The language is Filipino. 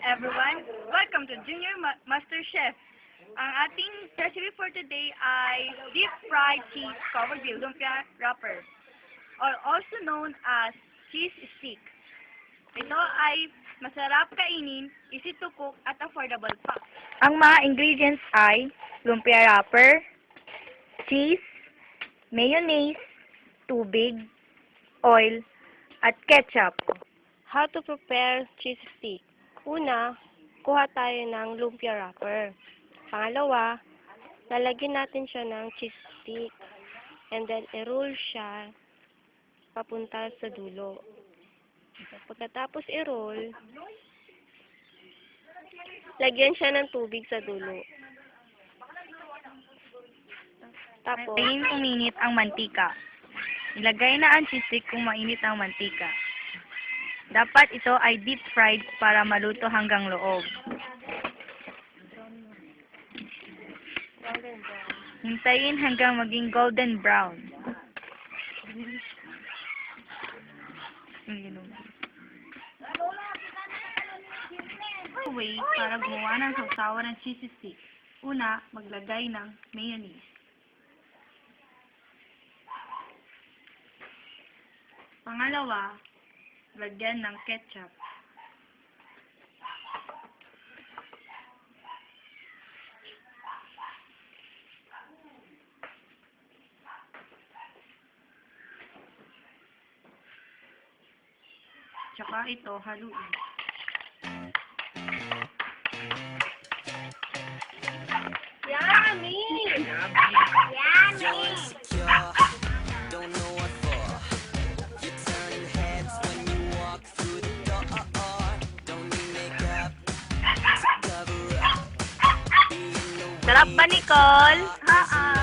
everyone! Welcome to Junior Master Chef. Ang ating recipe for today ay deep fried cheese covered with lumpia wrapper, or also known as cheese stick. Ito ay masarap kainin, easy to cook, at affordable pa. Ang mga ingredients ay lumpia wrapper, cheese, mayonnaise, tubig, oil, at ketchup. How to prepare cheese stick? Una, kuha tayo ng lumpia wrapper. Pangalawa, lalagyan natin siya ng cheese stick. And then, i-roll siya papunta sa dulo. Pagkatapos i-roll, lagyan siya ng tubig sa dulo. Tapos, Hintayin uminit ang mantika. Ilagay na ang cheese stick kung mainit ang mantika. Dapat ito ay deep fried para maluto hanggang loob. golden brown. Hintayin hanggang maging golden brown. Way para gumawa ng sausawan ng cheese stick. Una, maglagay ng mayonnaise. Pangalawa, lagyan ng ketchup. Tsaka ito haluin. Yummy! Don't know what for. You're turning heads when you walk through the door. Don't need makeup to cover up. Sarap ba, Nicole? Oo.